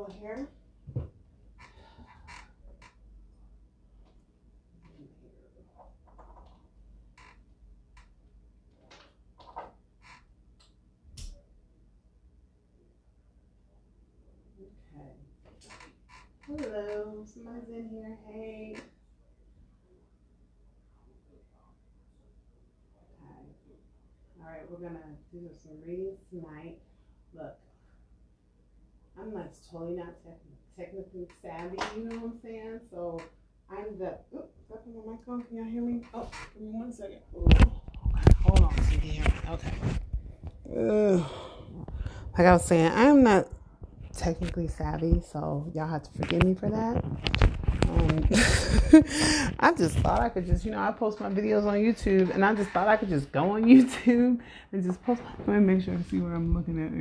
comfortable here. Okay. Hello, somebody's in here. Hey. Okay. All right, we're gonna do some readings tonight. Look, I'm like totally not technically savvy, you know what I'm saying? So I'm the. Oop, is that my mic on? Can y'all hear me? Oh, give me 1 second. Ooh. Okay, hold on so you can hear me. Okay. Like I was saying, I'm not technically savvy, so y'all have to forgive me for that. I just thought I could just, I post my videos on YouTube, and I just thought I could just go on YouTube and just post. Let me make sure I see what I'm looking at.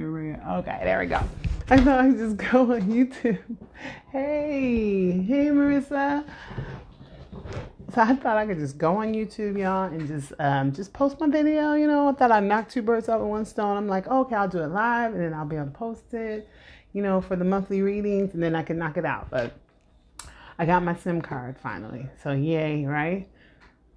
Okay, there we go. I thought I could just go on YouTube. Hey, Marissa. So I thought I could just go on YouTube, y'all, and just post my video. I thought I'd knock two birds out with one stone. I'm like, okay, I'll do it live, and then I'll be able to post it, for the monthly readings, and then I can knock it out. But I got my SIM card finally, so yay, right?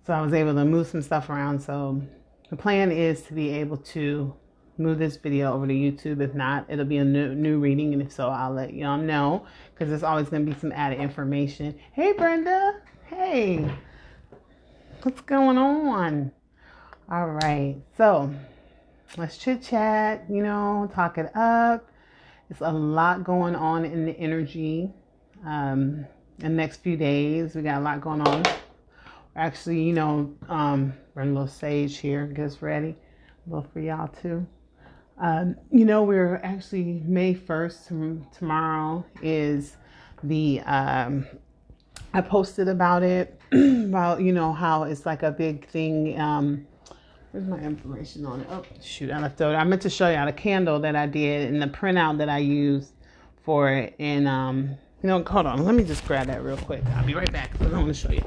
So I was able to move some stuff around. So the plan is to be able to move this video over to YouTube. If not, it'll be a new reading, and if so, I'll let y'all know, because there's always going to be some added information. Hey, Brenda. Hey, what's going on? All right, so let's chit chat, talk it up. It's a lot going on in the energy. In the next few days, we got a lot going on. We're actually, we're a little sage here, get us ready, a little for y'all too. We're actually May 1st, tomorrow is the, I posted about it, about, how it's like a big thing. Where's my information on it? Oh, shoot, I left it. I meant to show y'all the candle that I did and the printout that I used for it. And, hold on. Let me just grab that real quick. I'll be right back because I want to show you.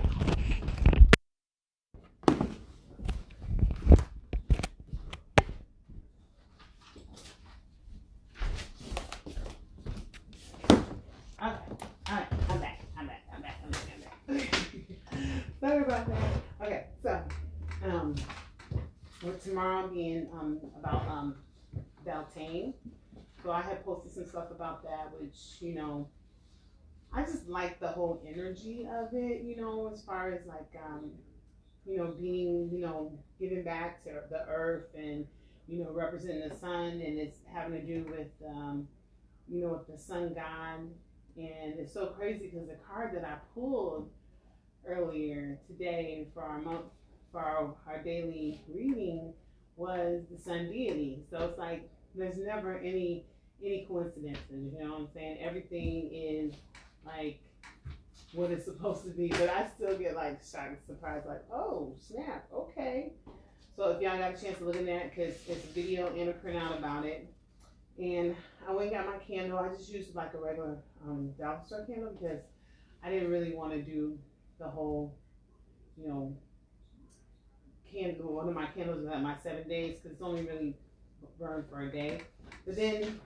Sorry about that. Okay, so with tomorrow being about Beltane, so I had posted some stuff about that, which I just like the whole energy of it, as far as like being giving back to the earth and representing the sun, and it's having to do with with the sun god. And it's so crazy because the card that I pulled earlier today for our daily reading was the sun deity. So it's like there's never any coincidences, you know what I'm saying? Everything is like what it's supposed to be, but I still get like shocked and surprised, like, oh snap, okay. So if y'all got a chance to look at that, because it's a video and a printout about it. And I went and got my candle. I just used like a regular dollar store candle because I didn't really want to do the whole, candle. One of my candles is at my 7 days because it's only really burned for a day. But then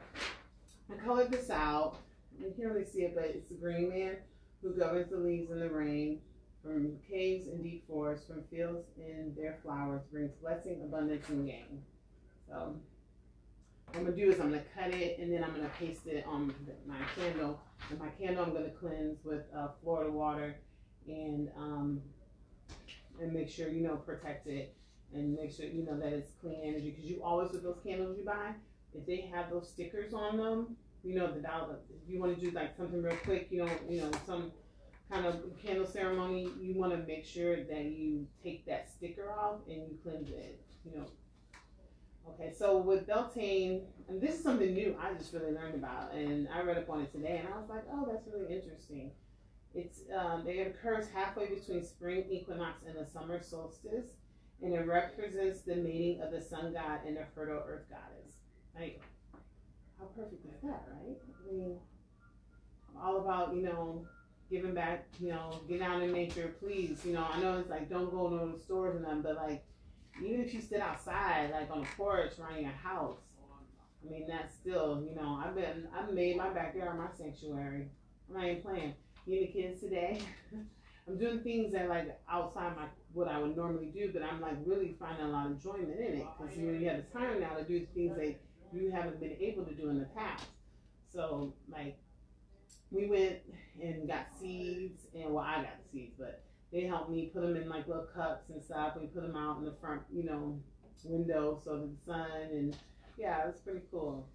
I colored this out. You can't really see it, but it's the green man who governs the leaves and the rain, from caves and deep forests, from fields and their flowers, brings blessing, abundance, and gain. So what I'm going to do is I'm going to cut it, and then I'm going to paste it on my candle. And my candle I'm going to cleanse with Florida water and make sure, protect it and make sure, that it's clean energy. Because you always, with those candles you buy, if they have those stickers on them, the dollar, if you want to do like something real quick, some kind of candle ceremony, you want to make sure that you take that sticker off and you cleanse it, Okay, so with Beltane, and this is something new I just really learned about, and I read up on it today, and I was like, oh, that's really interesting. It occurs halfway between spring equinox and the summer solstice, and it represents the mating of the sun god and the fertile earth goddess. Like, how perfect is that, right? I mean, I'm all about, giving back, get out in nature, please. I know it's like, don't go to the stores and them, but like, even if you sit outside, like on the porch around your house, I mean, that's still, you know, I've made my backyard my sanctuary. I'm not even playing. Me and the kids today, I'm doing things that like outside my what I would normally do, but I'm like really finding a lot of enjoyment in it because you know you have the time now to do things that you haven't been able to do in the past. So like we went and got seeds, and well, I got the seeds, but they helped me put them in like little cups and stuff. We put them out in the front, you know, window so the sun and yeah, it was pretty cool.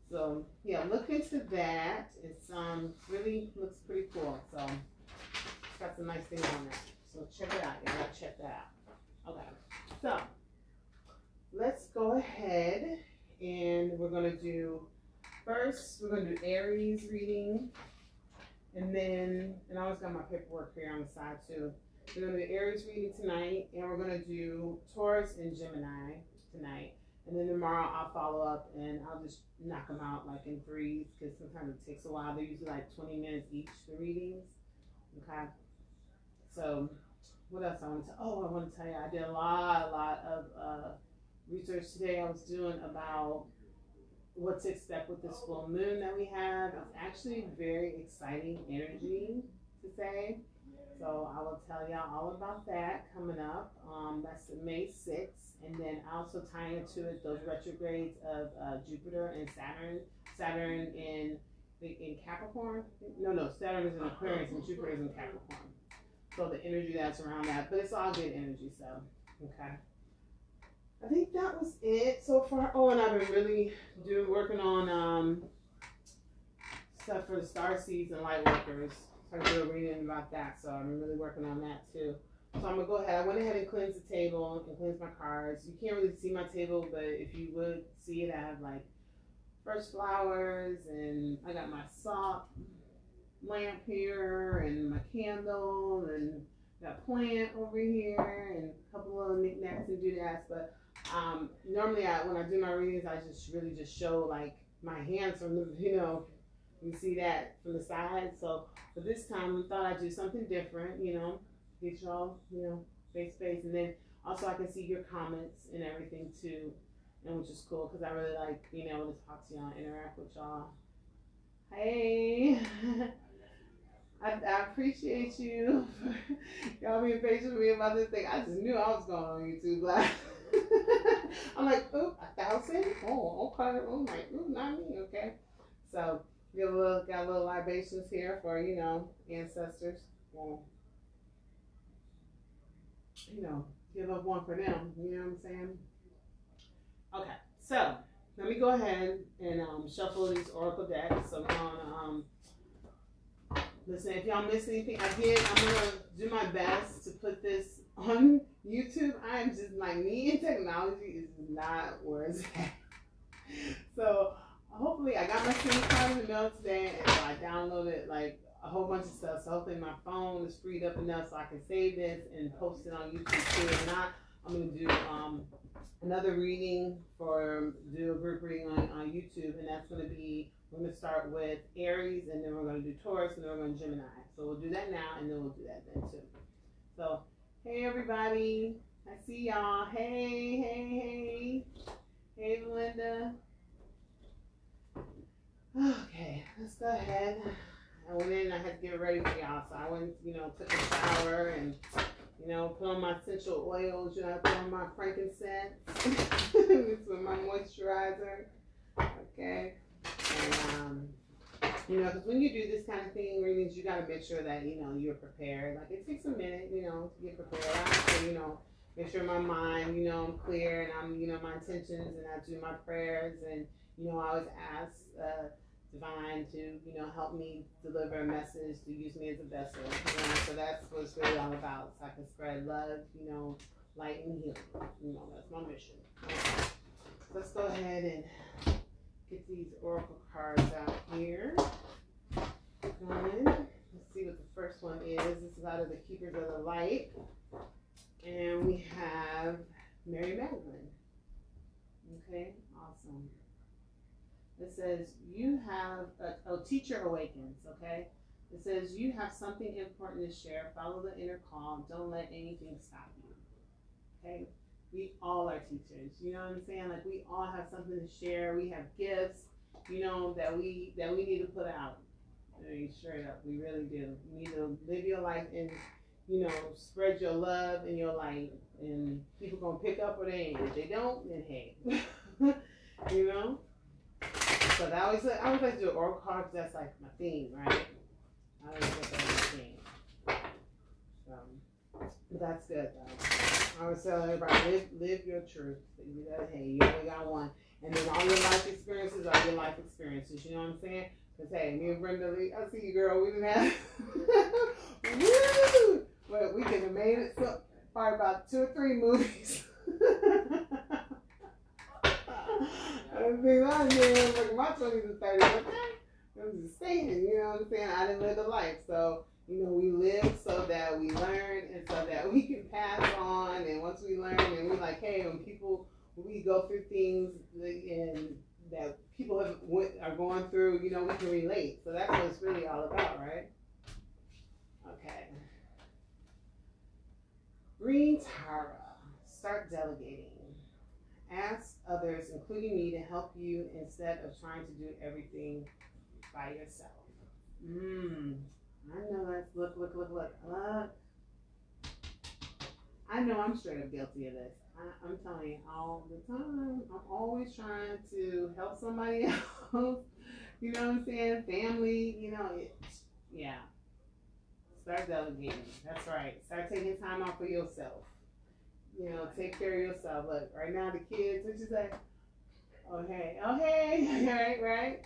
So yeah, look into that. It's really looks pretty cool. So it's got some nice things on there. So check it out. You gotta check that out. Okay. So let's go ahead and we're gonna do first we're gonna do Aries reading. And then, and I always got my paperwork here on the side too. We're going to do Aries reading tonight, and we're going to do Taurus and Gemini tonight. And then tomorrow I'll follow up, and I'll just knock them out like in threes, because sometimes it takes a while. They're usually like 20 minutes each, the readings. Okay. So, what else I want to I want to tell you, I did a lot of research today. I was doing about what to expect with this full moon that we have. It's actually very exciting energy to say. So I will tell y'all all about that coming up. That's May 6th. And then I also tie into it those retrogrades of Jupiter and Saturn. Saturn in Capricorn. No, Saturn is in Aquarius and Jupiter is in Capricorn. So the energy that's around that. But it's all good energy, so okay. I think that was it so far. Oh, and I've been really working on stuff for the star seeds and light workers. So I do reading about that. So I'm really working on that too. So I'm gonna go ahead. I went ahead and cleansed the table and cleansed my cards. You can't really see my table, but if you would see it, I have like fresh flowers, and I got my salt lamp here, and my candle, and got a plant over here, and a couple of knickknacks and doodads. But normally when I do my readings, I just really just show like my hands from the, you see that from the side. So for this time, we thought I'd do something different, get y'all, face to face. And then also I can see your comments and everything too, and which is cool because I really like being able to talk to y'all, interact with y'all. Hey. I appreciate you. Y'all being patient with me about this thing. I just knew I was going on YouTube Live. I'm like, oop, 1,000? Oh, okay. I'm like, ooh, not me, okay. So, got a little libations here for, ancestors. Well, give up one for them. You know what I'm saying? Okay, so, let me go ahead and shuffle these oracle decks. So, we're going to, listen, if y'all miss anything, I'm going to do my best to put this on YouTube. I am just like, me and technology is not where it's at. So hopefully I got my SIM card in the mail today, and so I downloaded like a whole bunch of stuff. So hopefully my phone is freed up enough so I can save this and post it on YouTube too. If not, I'm going to do another reading do a group reading on YouTube, and that's going to be, we're going to start with Aries, and then we're going to do Taurus, and then we're going to Gemini. So we'll do that now, and then we'll do that then too. So, hey everybody, I see y'all. Hey, Belinda. Okay, let's go ahead. I went in, I had to get ready for y'all, so I went, took a shower and, put on my essential oils, I put on my frankincense, this with my moisturizer, okay, and, because when you do this kind of thing, readings, you got to make sure that, you're prepared. Like, it takes a minute, to get prepared. I have to, make sure my mind, I'm clear, and I'm, my intentions, and I do my prayers, and, I always ask Divine to, help me deliver a message, to use me as a vessel, so that's what it's really all about, so I can spread love, light and healing, that's my mission. Okay. Let's go ahead and get these oracle cards out here. Let's see what the first one is. This is out of the Keepers of the Light. And we have Mary Magdalene. Okay, awesome. It says, you have, teacher awakens, okay? It says, you have something important to share. Follow the inner call. Don't let anything stop you. Okay? We all are teachers. You know what I'm saying? Like we all have something to share. We have gifts, you know, that we need to put out. I mean, straight up, we really do. You need to live your life and, you know, spread your love and your light. And people gonna pick up or they ain't. If they don't, then hey, you know. So I always like to do oracle cards. That's like my theme, right? I always get that my theme. So, but that's good though. I always tell everybody, live your truth. You got, hey, you only got one, and then all your life experiences are your life experiences. You know what I'm saying? Because hey, me and Brenda Lee, I see you, girl. We didn't have, woo! But we could have made it so, probably about 2 or 3 movies. I think I did like my 20s and 30s. Like, I'm just saying, you know what I'm saying? I didn't live a life, so you know we live so that we learn and so that we can pass on. And once we learn, and we like, hey, when we go through things and that people are going through, you know, we can relate. So that's what it's really all about, right? Okay. Green Tara, start delegating. Ask others, including me, to help you instead of trying to do everything by yourself. I know that's, look. I know I'm straight up guilty of this. I'm telling you all the time. I'm always trying to help somebody else. You know what I'm saying? Family, you know, yeah. Start delegating. That's right. Start taking time out for yourself. You know, take care of yourself. Look, right now the kids, what you say? Oh hey, right?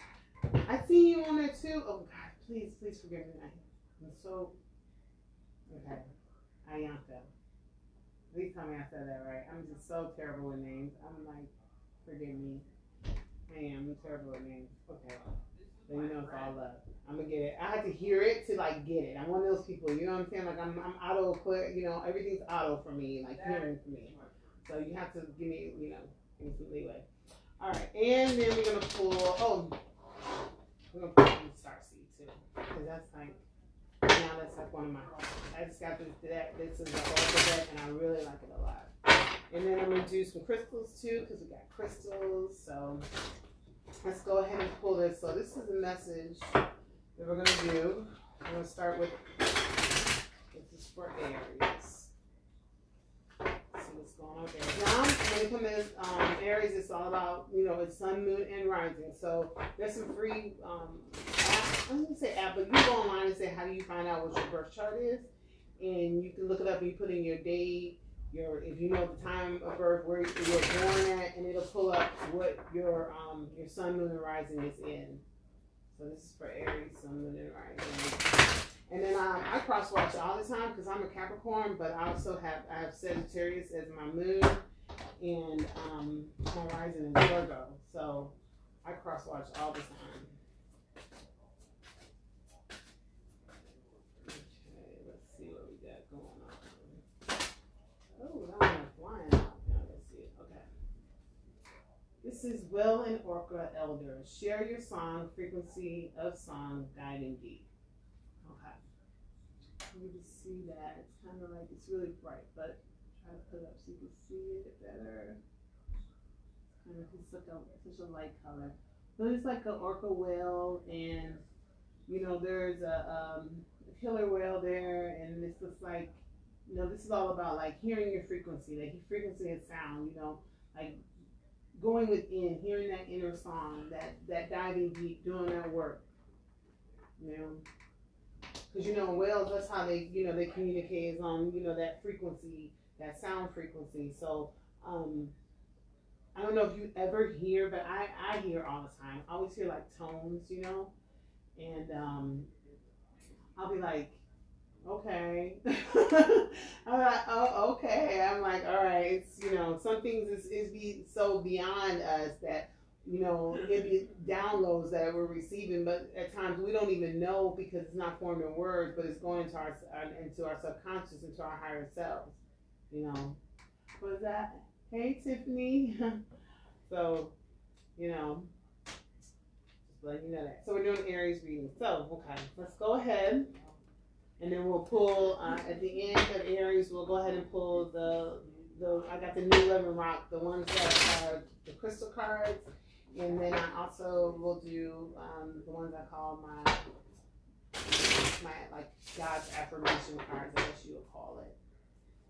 I see you on there too. Oh God, please forgive me. I'm so okay. Ayanka. Please tell me I said that right. I'm just so terrible with names. I'm like, forgive me. I'm terrible with names. Okay. So you know it's all love. I'm gonna get it. I have to hear it to like get it. I'm one of those people, you know what I'm saying? Like I'm auto clear, you know, everything's auto for me, like hearing for me. So you have to give me, you know, give me some leeway. All right, and then we're gonna pull. We're gonna pull some Starseed too, because that's like one of my. I just got this. This is an oracle deck, and I really like it a lot. And then I'm gonna do some crystals too, because we got crystals. So let's go ahead and pull this. So this is the message that we're going to do. I'm going to start with, this is for Aries. Let's see what's going on with Aries. Now, when it comes to Aries, it's all about, you know, it's sun, moon, and rising. So there's some free, apps. I'm going to say app, but you go online and say, how do you find out what your birth chart is? And you can look it up and you put in your date, if you know the time of birth, where you're born at, and it'll pull up what your sun, moon, and rising is in. So this is for Aries, sun, moon, and rising. And then I cross watch all the time because I'm a Capricorn, but I also have Sagittarius as my moon, and my rising is Virgo. So I cross watch all the time. Okay, let's see what we got going on. Oh, that one went flying out. Now let's see it. Okay. This is Will and Orca Elder. Share your song, frequency of song, guiding deep. Okay. You can see that. It's kind of like, it's really bright, but try to put it up so you can see it better. Kind of, it's like such a light color. So it's like an orca whale, and you know, there's a killer whale there, and this looks like, you know, this is all about like hearing your frequency, like your frequency and sound, you know, like going within, hearing that inner song, that diving deep, doing that work, you know, because you know whales, that's how they, you know, they communicate is on, you know, that frequency, that sound frequency. So I don't know if you ever hear, but I hear all the time. I always hear like tones, you know, and I'll be like, okay. I'm like, oh, okay. I'm like, all right. It's, you know, some things is so beyond us that, you know, it be downloads that we're receiving, but at times we don't even know because it's not formed in words, but it's going into our subconscious, into our higher selves. You know, what is that? Hey, Tiffany. So, you know, just letting you know that. So we're doing Aries reading. So, okay, let's go ahead. And then we'll pull, at the end of Aries, we'll go ahead and pull the I got the new Living Rock, the ones that are the crystal cards, and then I also will do the ones I call my like God's affirmation cards, I guess you would call it.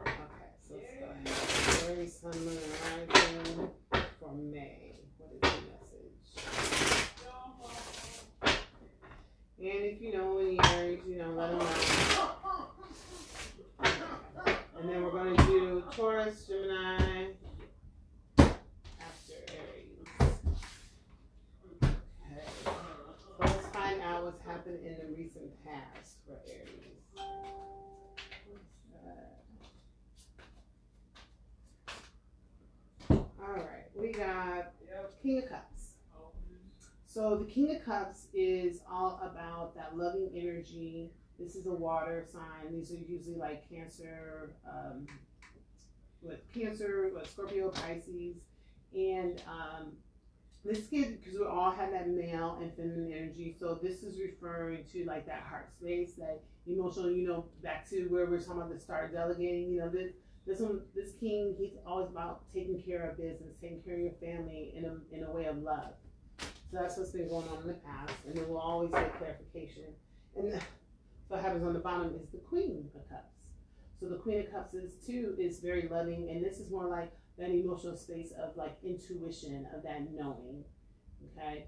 Okay, so let's go ahead. Aries, Sun, Moon, and Rising for May. What is the message? And if you know any Aries, let them know. And then we're going to do Taurus, Gemini, after Aries. Okay. So let's find out what's happened in the recent past for Aries. All right, we got King of Cups. So the King of Cups is all about that loving energy. This is a water sign. These are usually like Cancer, Scorpio, Pisces. And this kid, because we all have that male and feminine energy, so this is referring to like that heart space, that emotional, back to where we're talking about the start delegating, this king, he's always about taking care of business, taking care of your family in a way of love. So that's what's been going on in the past, and then we'll always get clarification. And so what happens on the bottom is the Queen of Cups. So the Queen of Cups is very loving, and this is more like that emotional space of like intuition, of that knowing, okay?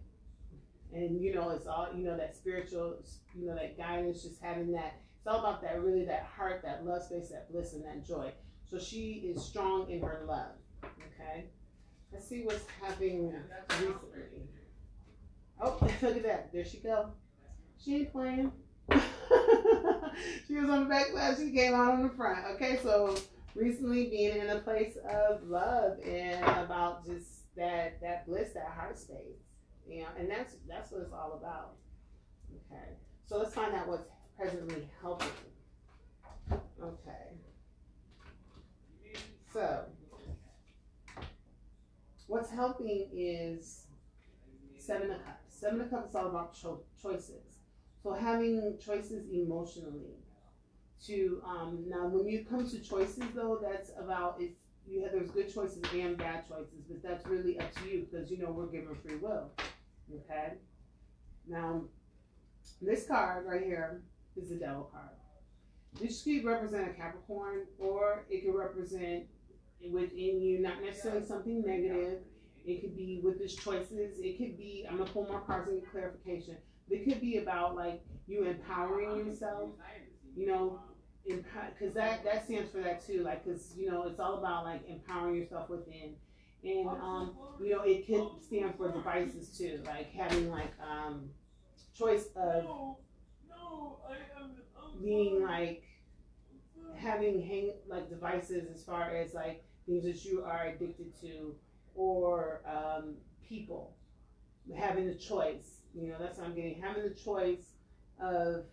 And it's all, that spiritual, that guidance, just having that, it's all about that, really that heart, that love space, that bliss and that joy. So she is strong in her love, okay? Let's see what's happening recently. Oh, look at that. There she go. She ain't playing. She was on the back left. She came out on the front. Okay, so recently being in a place of love and about just that bliss, that heart space. And that's what it's all about. Okay. So let's find out what's presently helping. Okay. So what's helping is Seven of Cups. Seven of Cups is all about choices. So having choices emotionally. To now, when you come to choices, though, that's about there's good choices and bad choices, but that's really up to you because we're given free will. Okay. Now, this card right here is the Devil card. This could represent a Capricorn, or it could represent within you, not necessarily something negative. It could be with these choices. It could be, I'm going to pull more cards and get clarification. It could be about like you empowering yourself, because that stands for that too. Like, because, it's all about like empowering yourself within. And, it could stand for devices too, like having like choice of being like having like devices as far as like things that you are addicted to, or people, having the choice, that's what I'm getting, having the choice of,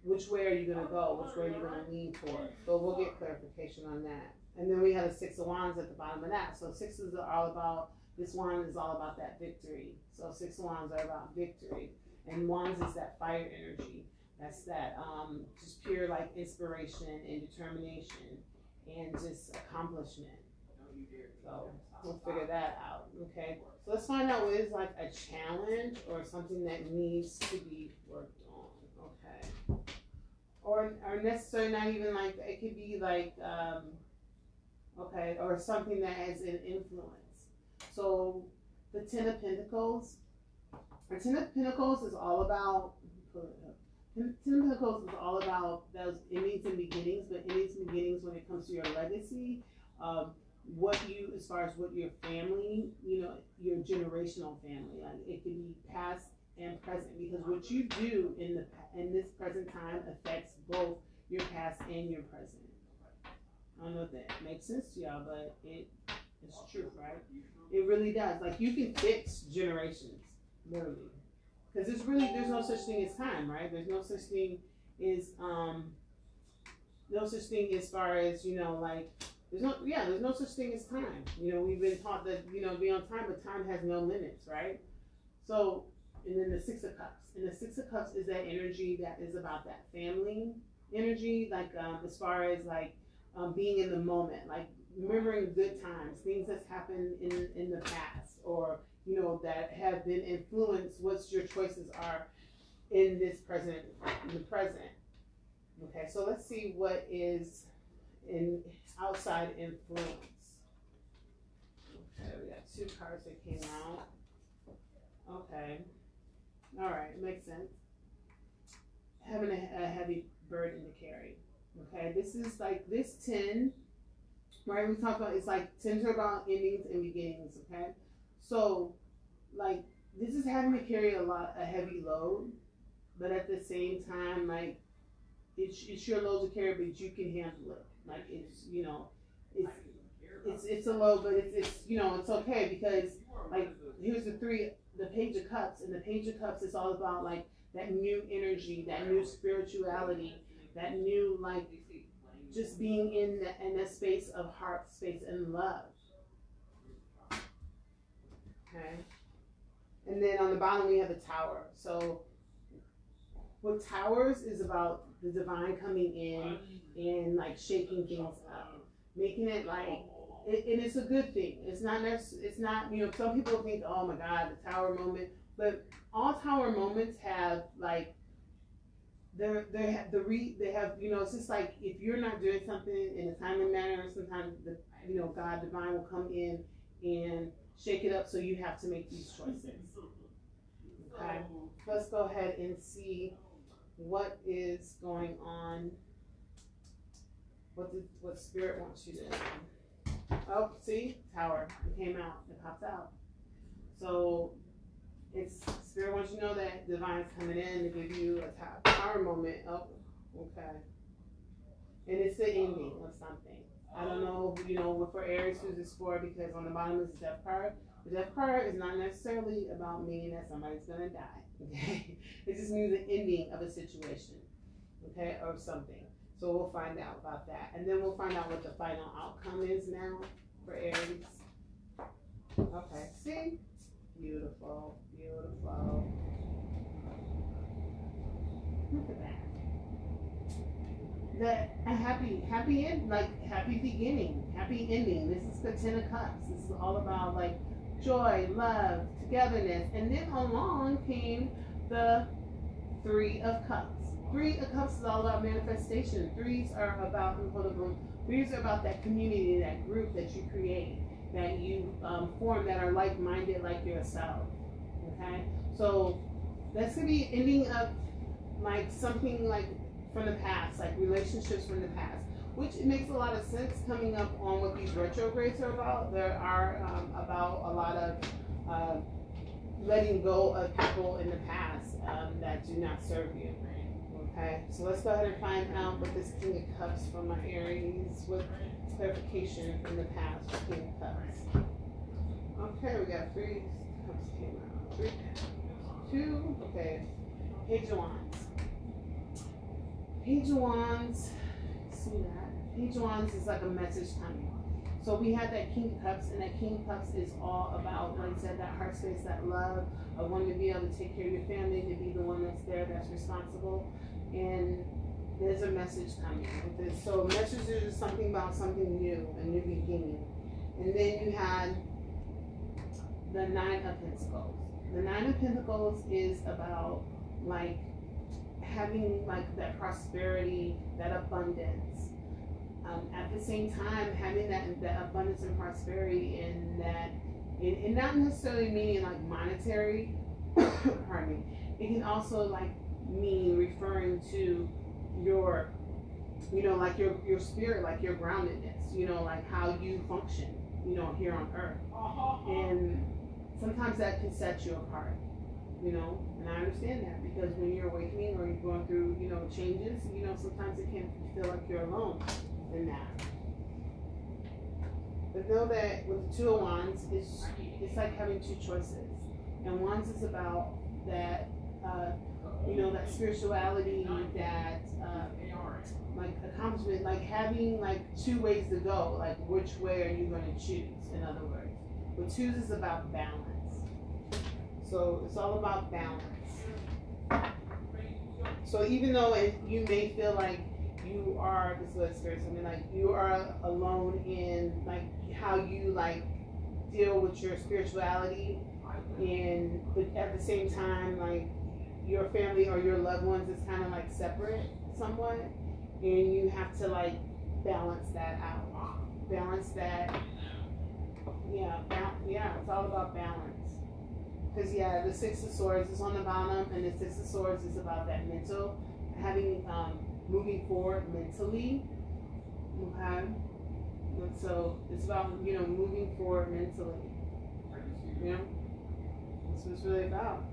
which way are you going to go, which way are you going to lean toward. So we'll get clarification on that. And then we have a Six of Wands at the bottom of that. So sixes are all about, this wand is all about that victory. So Six of Wands are about victory. And Wands is that fire energy. That's that just pure like inspiration and determination and just accomplishment. So we'll figure that out, okay? So let's find out what is like a challenge or something that needs to be worked on, okay? Or necessarily not even like, it could be like, okay, or something that has an influence. So the Ten of Pentacles, the Ten of Pentacles is all about, Ten of Pentacles is all about those endings and beginnings, but endings and beginnings when it comes to your legacy, what you, as far as what your family, your generational family, like it could be past and present, because what you do in this present time affects both your past and your present. I don't know if that makes sense to y'all, but it's true, right? It really does. Like you can fix generations, literally. Because there's no such thing as time, right? There's no such thing as no such thing as far as like there's no such thing as time. We've been taught that be on time, but time has no limits, right? So, and then the Six of Cups, and the Six of Cups is that energy that is about that family energy, like as far as like being in the moment, like remembering good times, things that's happened in the past, or that have been influenced. What your choices are in the present. Okay, so let's see what is in outside influence. Okay, we got 2 cards that came out. Okay, all right, makes sense. Having a heavy burden to carry. Okay, this is like this 10, right? We talked about, it's like 10s are about endings and beginnings. Okay, so like this is having to carry a heavy load, but at the same time, like it's your load to carry, but you can handle it. Like it's a load, but it's it's okay, because like here's the Page of Cups, and the Page of Cups is all about like that new energy, that new spirituality, that new like just being in that space of heart space and love. Okay, and then on the bottom we have the Tower. So what Towers is about the divine coming in and like shaking things up, making it like and it's a good thing. It's not some people think, oh my God, the Tower moment, but all Tower moments have like they have it's just like if you're not doing something in a timely manner, sometimes God divine will come in and shake it up, so you have to make these choices. Okay, let's go ahead and see what is going on, what Spirit wants you to do. Oh, see, Tower, it came out, it popped out. So it's Spirit wants you to know that Divine's coming in to give you a Tower moment. Oh, okay. And it's the ending of something. I don't know, for Aries, who's this for, because on the bottom is the Death card. The Death card is not necessarily about meaning that somebody's gonna die. Okay, it just means the ending of a situation, okay, or something. So we'll find out about that, and then we'll find out what the final outcome is now for Aries. Okay, see, beautiful, beautiful. Look at that. A happy end, like happy beginning, happy ending. This is the 10 of Cups. This is all about like joy, love, togetherness. And then along came the 3 of Cups. 3 of Cups is all about manifestation. Threes are about that community, that group that you create, that you form, that are like-minded like yourself. Okay? So that's going to be ending of like something like from the past, like relationships from the past, which it makes a lot of sense coming up on what these retrogrades are about. There are about a lot of letting go of people in the past that do not serve you. Okay, so let's go ahead and find out what this King of Cups from my Aries, with clarification from the past for King of Cups. Okay, we got 3 cups came out. 3, 2, okay. Page of Wands. Page of Wands, see that? Page of Wands is like a message coming. So we had that King of Cups, and that King of Cups is all about, like I said, that heart space, that love, of wanting to be able to take care of your family, to be the one that's there, that's responsible. And there's a message coming with this. So messages is something about something new, a new beginning. And then you had the 9 of Pentacles. The 9 of Pentacles is about like having like that prosperity, that abundance. At the same time, having that abundance and prosperity, and that, and not necessarily meaning like monetary, pardon me. It can also like mean referring to your, like your spirit, like your groundedness, like how you function, here on earth. And sometimes that can set you apart, and I understand that, because when you're awakening or you're going through, changes, sometimes it can feel like you're alone in that. But know that with the 2 of Wands, it's like having 2 choices. And Wands is about that, that spirituality, that like accomplishment, like having like 2 ways to go, like which way are you going to choose, in other words. What choose is about balance. So it's all about balance. So even though you may feel like you are, this is what spirit something like you are alone in like how you like deal with your spirituality, and but at the same time like your family or your loved ones is kind of like separate somewhat, and you have to like balance that out, balance that. Yeah, it's all about balance. Because yeah, the Six of Swords is on the bottom, and the Six of Swords is about that mental, having moving forward mentally. Okay, and so it's about moving forward mentally. That's what it's really about.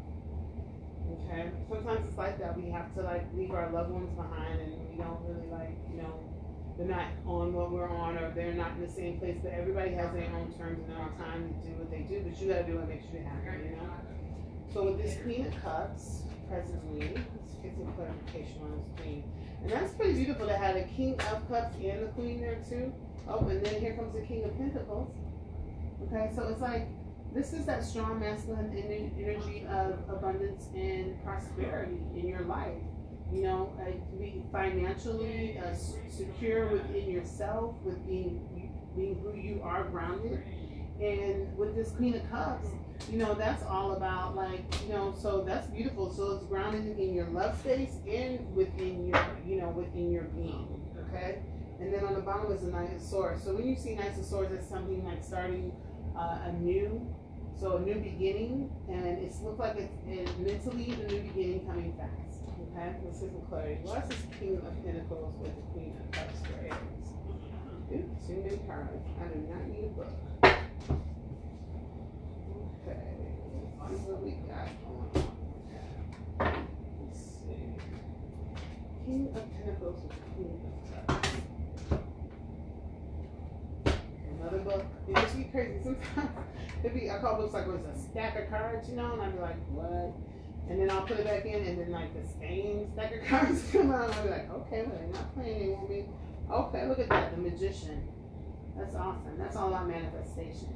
Okay, sometimes it's like that. We have to like leave our loved ones behind, and we don't really like they're not on what we're on, or they're not in the same place. But everybody has their own terms and their own time to do what they do. But you gotta do what makes you happy. So with this Queen of Cups, presently, let's get some clarification on this Queen. And that's pretty beautiful to have the King of Cups and the Queen there too. Oh, and then here comes the King of Pentacles. Okay, so it's like, this is that strong masculine energy of abundance and prosperity in your life. To be financially secure within yourself, with being who you are, grounded. And with this Queen of Cups, that's all about like, so that's beautiful. So it's grounded in your love space and within your being. Okay. And then on the bottom is the Knight of Swords. So when you see Knight of Swords, it's something like starting anew. So a new beginning, and it looks like it's mentally the new beginning coming fast. Okay, let's get some clarity. What's this King of Pentacles with the Queen of Cups for Aries? Ooh, too many cards. I do not need a book. Okay, let's see what we got going on. Okay. Let's see. King of Pentacles with the Queen of Cups. Another book. It makes me crazy sometimes. I call books like it's a stack of cards, and I'd be like, what? And then I'll put it back in, and then like the same stack of cards come out, and I'll be like, okay, well, they're not playing anymore. Okay, look at that, the Magician. That's awesome. That's all about manifestation.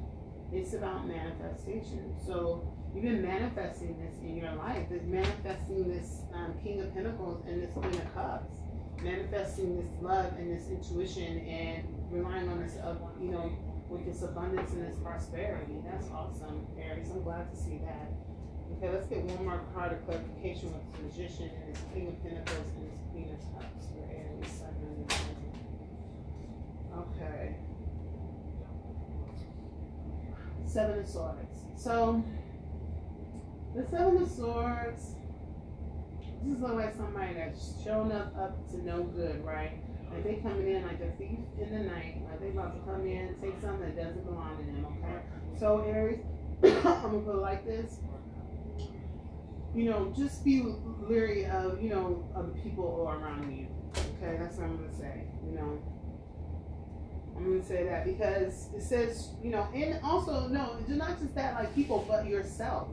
It's about manifestation. So you've been manifesting this in your life. It's manifesting this King of Pentacles and this Queen of Cups. Manifesting this love and this intuition and relying on this, with this abundance and this prosperity. That's awesome, Aries. I'm glad to see that. Okay, let's get one more card of clarification with this Magician and this King of Pentacles and this Queen of Cups for Aries. Okay. Seven of Swords. So, the Seven of Swords, this is like somebody that's shown up to no good, right? Like they coming in like a thief in the night. Like they about to come in and take something that doesn't belong to them, okay? So Aries, I'm gonna put it like this. Just be leery of, of the people who are around you. Okay, that's what I'm gonna say. I'm gonna say that because it says, and also no, not just that, like people, but yourself.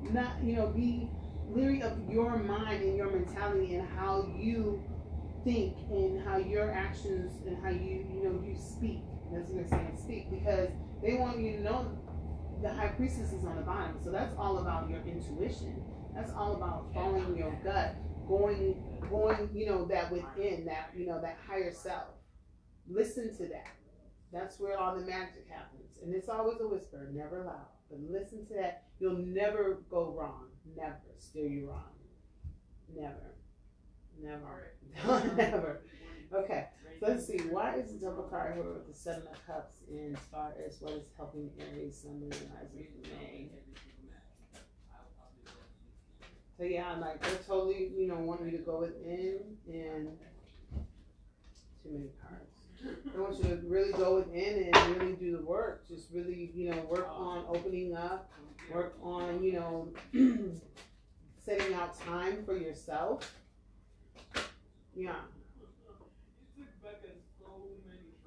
Not, be leery of your mind and your mentality and how you think and how your actions and how you speak. That's what they're saying, speak, because they want you to know the High Priestess is on the bottom. So that's all about your intuition. That's all about following your gut, going, that within, that, that higher self. Listen to that. That's where all the magic happens. And it's always a whisper, never loud. But listen to that. You'll never go wrong. Never steer you wrong. Never. Never. Okay. So let's see. Why is the double card here with the Seven of Cups in as far as what is helping Aries, Sun, Moon, Rising in May? So yeah, like they're totally, want you to go within and too many cards. They want you to really go within and really do the work. Just really, work on opening up, work on, setting out time for yourself. Yeah.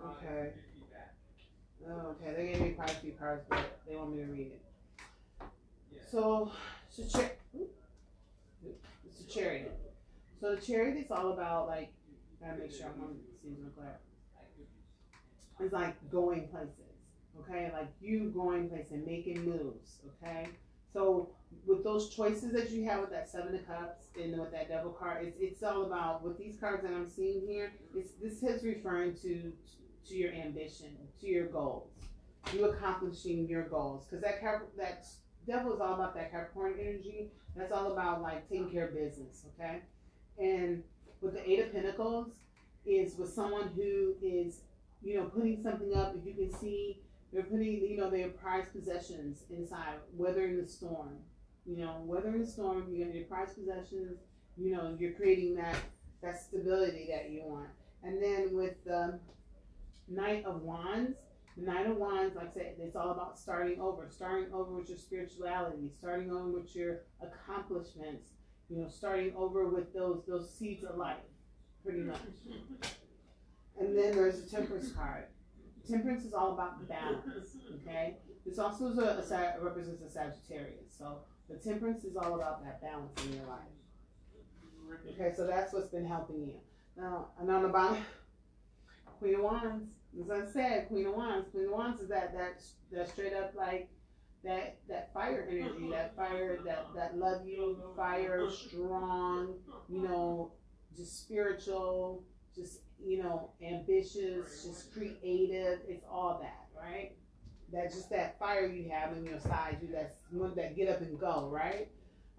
Okay. Oh, okay, they gave me quite a few cards, but they want me to read it. So, it's a chariot. So the chariot is all about, like, gotta make sure I'm on season clear. It's like going places, okay? Like you going places and making moves, okay? So with those choices that you have with that Seven of Cups and with that Devil card, it's all about, with these cards that I'm seeing here, this is referring to your ambition, to your goals, you accomplishing your goals. Because that Devil is all about that Capricorn energy. That's all about like taking care of business, okay? And with the Eight of Pentacles is with someone who is, putting something up. If you can see, they're putting, their prized possessions inside, weathering the storm. Weathering the storm, you got your prized possessions, you're creating that stability that you want. And then with the Knight of Wands, the Knight of Wands, like I said, it's all about starting over with your spirituality, starting over with your accomplishments, starting over with those seeds of life, pretty much. And then there's the Temperance card. Temperance is all about balance, okay? This also represents a Sagittarius. So the Temperance is all about that balance in your life. Okay, so that's what's been helping you. Now, and on the bottom, Queen of Wands. As I said, Queen of Wands. Queen of Wands is that straight up like that fire energy, that fire, that love you, fire, strong, just spiritual, just, ambitious, just creative. It's all that, right? That's just that fire you have in your side, that's one that get up and go, right?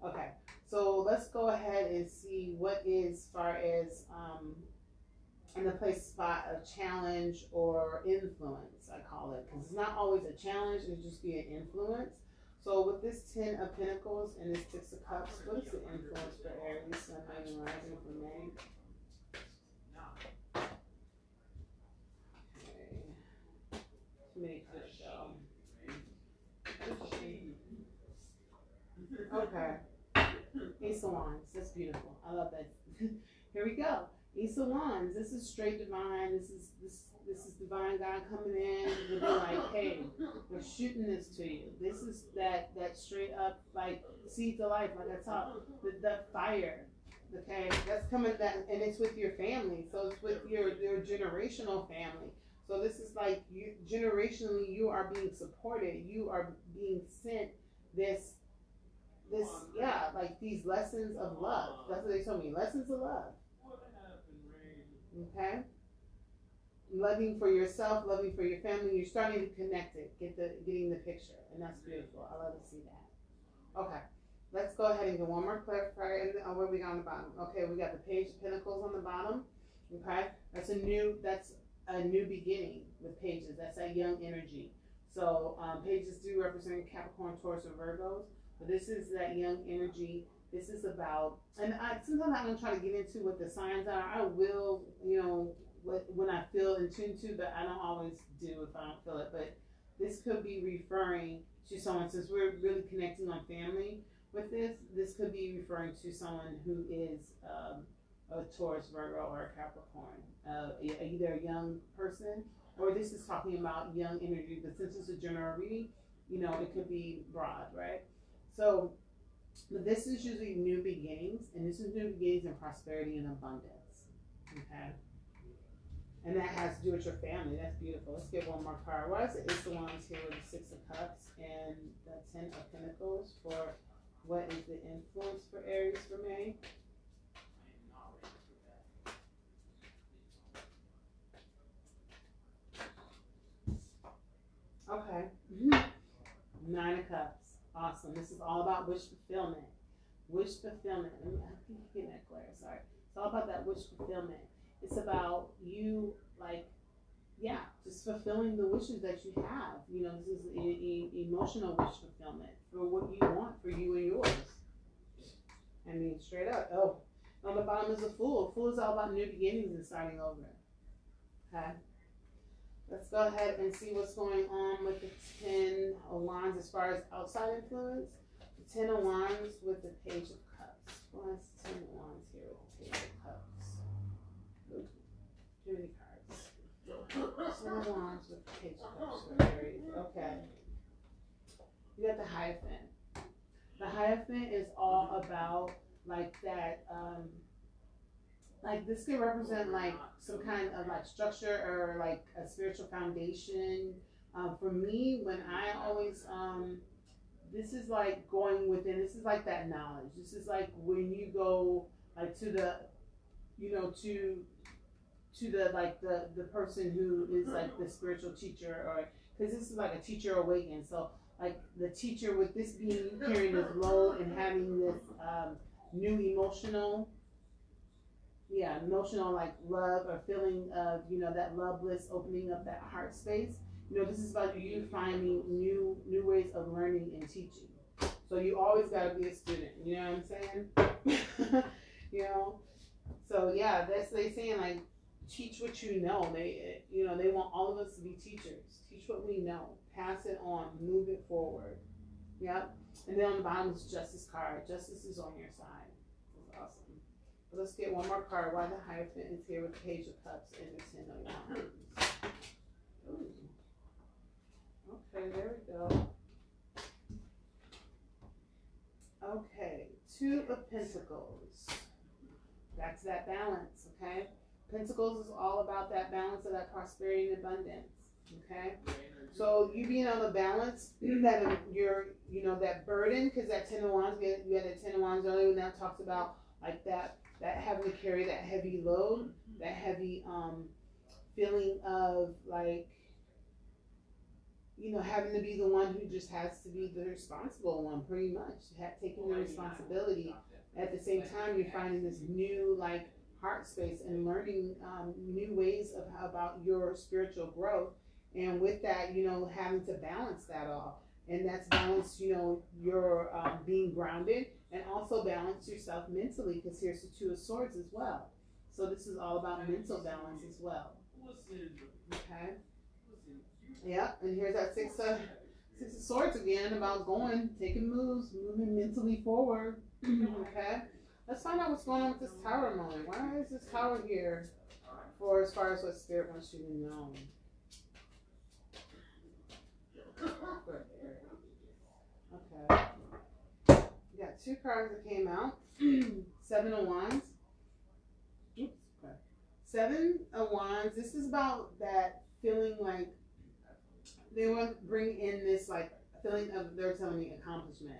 Okay, so let's go ahead and see what is, as far as in the place spot of challenge or influence, I call it, because it's not always a challenge, it'll just be an influence. So with this Ten of Pentacles and this Six of Cups, what is the influence for Aries, Sun, Moon, and Rising for May? Okay. Too many cards, though. Okay. Ace of Wands. That's beautiful. I love that. Here we go. Ace of Wands. This is straight divine. This is divine God coming in to be like, hey, we're shooting this to you. This is that straight up like seeds of life, like I talked. That fire. Okay, that's coming, and it's with your family. So it's with your generational family. So this is like generationally, you are being supported. You are being sent this, like these lessons of love. That's what they told me. Lessons of love. Okay. Loving for yourself, loving for your family. You're starting to connect it, getting the picture, and that's beautiful. I love to see that. Okay. Let's go ahead and get one more clarifier. And what we got on the bottom? Okay, we got the Page of Pentacles on the bottom. Okay, that's a new beginning with pages. That's that young energy. So pages do represent Capricorn, Taurus, or Virgos, but this is that young energy. This is about, and sometimes I don't try to get into what the signs are. I will, when I feel in tune to, but I don't always do if I don't feel it. But this could be referring to someone, since we're really connecting on family with this could be referring to someone who is a Taurus, Virgo, or a Capricorn, either a young person, or this is talking about young energy. But since it's a general reading, it could be broad, right? So, but this is usually new beginnings, and this is new beginnings in prosperity and abundance. Okay, and that has to do with your family. That's beautiful. Let's get one more card. Why is it Ace of Wands here with the Six of Cups and the Ten of Pentacles for? What is the influence for Aries for May? Okay. Nine of Cups. Awesome. This is all about wish fulfillment. Wish fulfillment. I think you get that clear. Sorry. It's all about that wish fulfillment. It's about you, just fulfilling the wishes that you have. This is emotional wish fulfillment for what you want for you and yours. I mean, straight up. Oh, on the bottom is a Fool. A Fool is all about new beginnings and starting over. Okay. Let's go ahead and see what's going on with the Ten of Wands as far as outside influence. The Ten of Wands with the Page of Cups. Why is the Ten of Wands here with the Page of Cups? Ooh, too many cards. Ten of Wands with the Page of Cups for Aries. Okay. You got the Hierophant. The Hierophant is all about that, this could represent some kind of structure or a spiritual foundation. For me, when I always this is like going within. This is like that knowledge. This is like when you go like to the, you know, to the like the person who is like the spiritual teacher, or because this is like a teacher awakened. So like the teacher with this being carrying this load and having this new emotional like love or feeling of, you know, that love bliss, opening up that heart space. You know, this is about you finding new ways of learning and teaching. So you always got to be a student. You know what I'm saying? You know. So yeah, that's they saying like teach what you know. They they want all of us to be teachers. Teach what we know. Pass it on. Move it forward. Yep. And then on the bottom is justice card. Justice is on your side. That's awesome. But let's get one more card. Why the Hierophant is here with the Page of Cups and the 10 of Wands. Ooh. Okay, there we go. Okay, Two of Pentacles. Back to that balance, okay? Pentacles is all about that balance of that prosperity and abundance, okay? So you being on the balance, that you're, you know, that burden, because that 10 of Wands, we had that 10 of Wands earlier, and that talks about like that having to carry that heavy load, that heavy feeling of like, you know, having to be the one who just has to be the responsible one, pretty much, taking the responsibility. At the same time, you're finding this new like heart space and learning new ways of about your spiritual growth. And with that, you know, having to balance that all. And that's balance, you know, your being grounded, and also balance yourself mentally, because here's the Two of Swords as well. So this is all about mental balance as well. Okay. Yep, and here's that Six of Swords again, about taking moves, moving mentally forward. Okay. Let's find out what's going on with this Tower moment. Why is this Tower here for as far as what Spirit wants you to know? Okay. We got two cards that came out. 7 of Wands. Oops. Okay. 7 of Wands. This is about that feeling like they want to bring in this like feeling of, they're telling me accomplishment.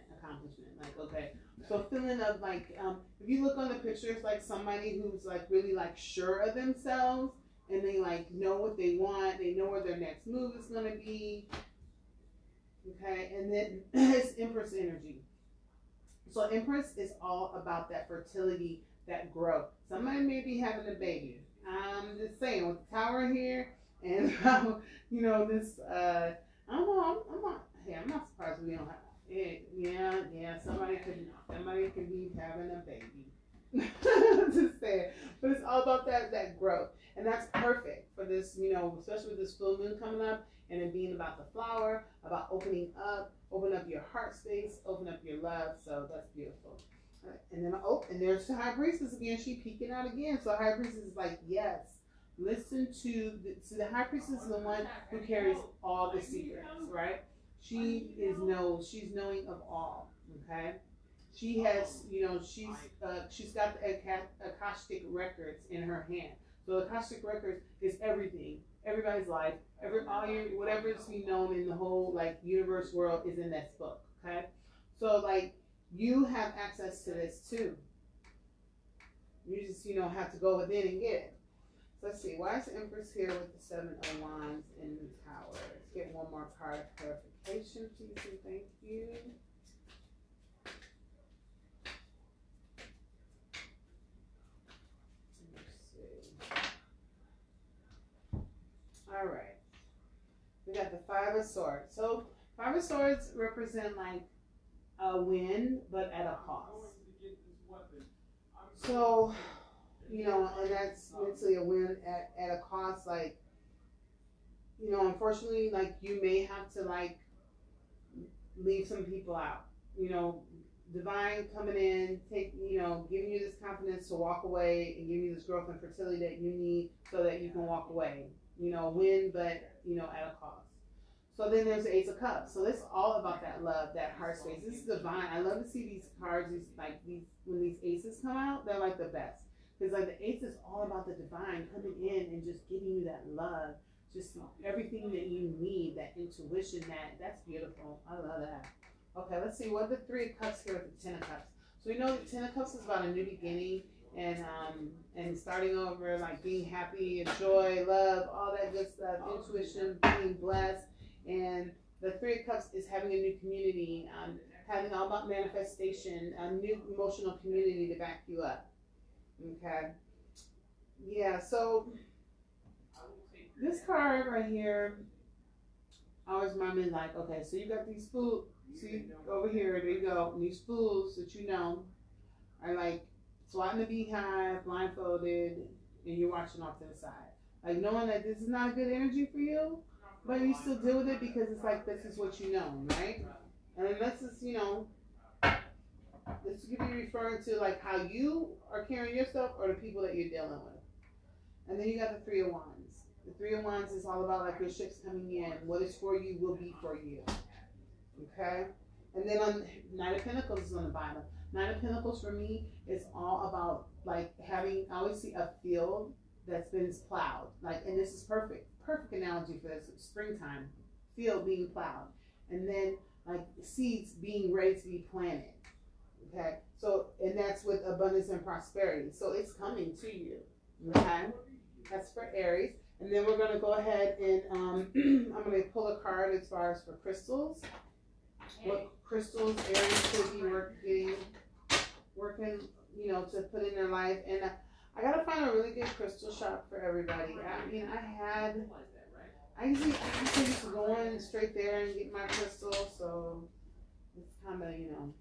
Like, okay. So feeling of like, if you look on the picture, it's like somebody who's like really like sure of themselves, and they like know what they want. They know where their next move is going to be. Okay. And then it's Empress energy. So Empress is all about that fertility, that growth. Somebody may be having a baby. I'm just saying, with the Tower here, and you know this. I don't know. I'm not surprised we don't have it. Yeah. Somebody could be having a baby. Just saying, but it's all about that growth, and that's perfect for this. You know, especially with this full moon coming up, and it being about the flower, about open up your heart space, open up your love. So that's beautiful. All right. And then and there's the High Priestess again. She peeking out again. So High Priestess is like, yes. Listen to the High Priestess is the one who carries all the secrets, right? She's knowing of all. Okay, she has, you know, she's got the Akashic records in her hand. So the Akashic records is everything, everybody's life, whatever is known in the whole like universe world is in this book. Okay, so like you have access to this too. You just have to go within and get it. Let's see, why is the Empress here with the 7 of Wands in the Tower? Let's get one more card of clarification, please, and thank you. Let's see. All right. We got the 5 of Swords. So 5 of Swords represent like a win, but at a cost. So, and that's mentally a win at a cost. Like, unfortunately, like you may have to like leave some people out. Divine coming in, giving you this confidence to walk away and giving you this growth and fertility that you need so that you can walk away. Win, but at a cost. So then there's the Ace of Cups. So this is all about that love, that heart space. This is divine. I love to see these cards, when these aces come out, they're like the best. Because like the ace is all about the divine coming in and just giving you that love, just everything that you need, that intuition, that's beautiful. I love that. Okay, let's see. What are the Three of Cups here with the Ten of Cups? So we know the Ten of Cups is about a new beginning and starting over, like being happy and joy, love, all that good stuff, intuition, being blessed. And the Three of Cups is having a new community, having all about manifestation, a new emotional community to back you up. Okay. Yeah, so this card right here always remind me like, okay, so you got these fools, see over here, there you go, and these fools that you know are like swatting the beehive, blindfolded, and you're watching off to the side. Like knowing that this is not a good energy for you, but you still deal with it because it's like this is what you know, right? And this is, you know, this could be referring to like how you are carrying yourself or the people that you're dealing with. And then you got the Three of Wands. The Three of Wands is all about like your ships coming in. What is for you will be for you. Okay? And then on Nine of Pentacles is on the bottom. Nine of Pentacles for me is all about like having, I always see a field that's been plowed. Like, and this is perfect analogy for this. Springtime, field being plowed. And then like seeds being ready to be planted. Okay? So, and that's with abundance and prosperity. So it's coming to you. Okay? That's for Aries. And then we're going to go ahead and I'm going to pull a card as far as for crystals. What crystals Aries could be working, you know, to put in their life. And I got to find a really good crystal shop for everybody. I mean, I usually used to go in straight there and get my crystals. So it's kind of, you know,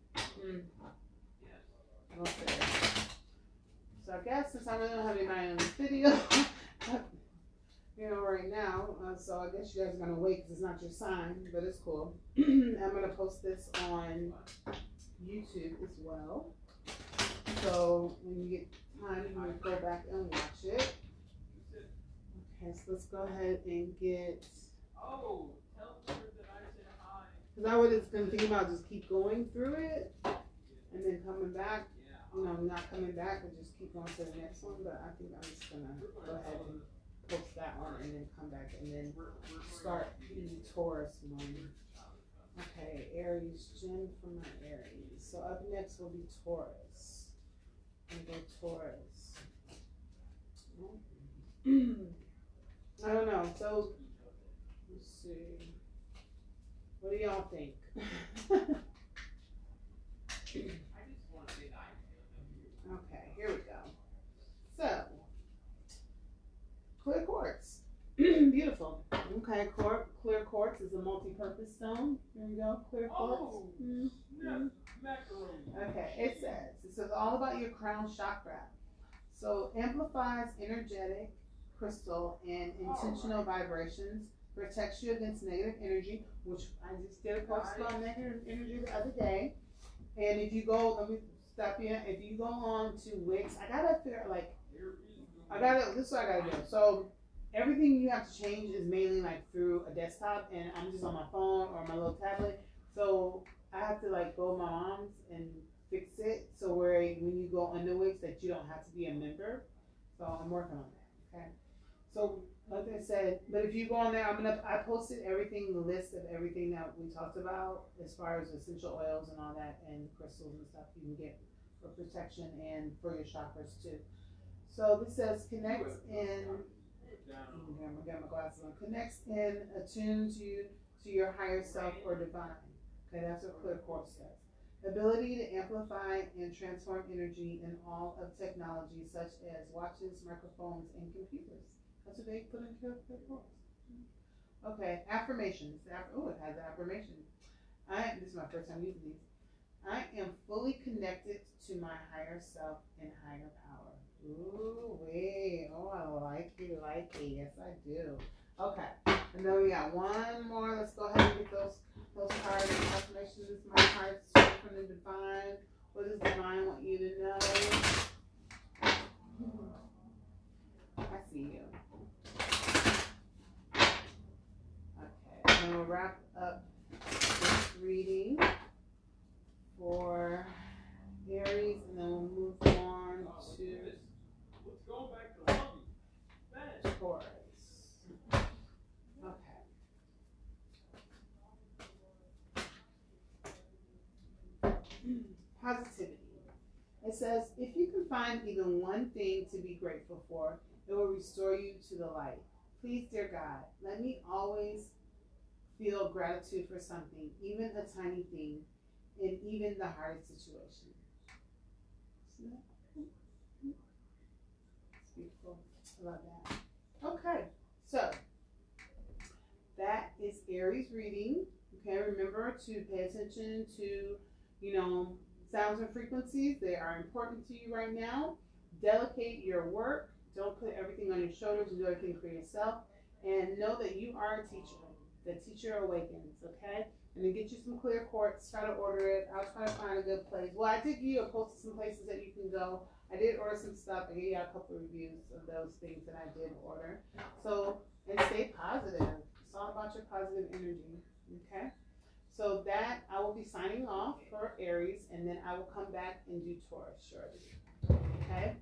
okay. So I guess since I really don't have anybody on this video, you know, right now, so I guess you guys are going to wait because it's not your sign, but it's cool. I'm going to post this on YouTube as well. So when you get time, you can go back and watch it. Okay, so let's go ahead and get... Because I was going to think about just keep going through it and then coming back. You know, not coming back and just keep going to the next one, but I think I'm just going to go ahead and post that one and then come back and then start the Taurus one. Okay, Aries, gem for my Aries. So up next will be Taurus. And go Taurus. I don't know. So let's see. What do y'all think? Okay, here we go. So, clear quartz. Beautiful. Okay, clear quartz is a multi-purpose stone. There we go, clear quartz. Okay, it says all about your crown chakra. So, amplifies energetic, crystal, and intentional vibrations. Protects you against negative energy, which I just did a post on negative energy the other day. And if you go, let me stop you. If you go on to Wix, this is what I gotta do. So everything you have to change is mainly like through a desktop, and I'm just on my phone or my little tablet. So I have to like go to my mom's and fix it so where when you go under Wix that you don't have to be a member. So I'm working on that. Okay. So like I said, but if you go on there, I posted everything, the list of everything that we talked about as far as essential oils and all that and crystals and stuff you can get for protection and for your chakras too. So this says connect in, I got my glasses on, connects in, attunes you to your higher self or divine. Okay, that's what clear quartz says. Ability to amplify and transform energy in all of technology such as watches, microphones, and computers. That's what they put in clear quartz. Okay, affirmations. Oh, it has affirmation. This is my first time using these. I am fully connected to my higher self and higher power. Ooh, wait. Oh, I like it. Yes, I do. Okay, and then we got one more. Let's go ahead and get those cards and affirmations. This is my heart straight from the divine. What does divine want you to know? I see you. Okay, and we'll wrap up this reading for Aries, and then we'll move on to Taurus. Okay. Positivity. It says, if you can find even one thing to be grateful for, it will restore you to the light. Please, dear God, let me always feel gratitude for something, even a tiny thing, in even the hardest situation. It's beautiful. I love that. Okay, so that is Aries reading. Okay, remember to pay attention to, sounds and frequencies. They are important to you right now. Delegate your work. Don't put everything on your shoulders and do everything for yourself. And know that you are a teacher. The teacher awakens, okay? And to get you some clear quartz, try to order it. I'll try to find a good place. Well, I did give you a post of some places that you can go. I did order some stuff. I gave you a couple of reviews of those things that I did order. So, and stay positive. It's all about your positive energy, okay? So that, I will be signing off for Aries, and then I will come back and do Taurus shortly, okay?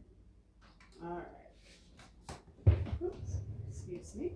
All right. Oops, excuse me.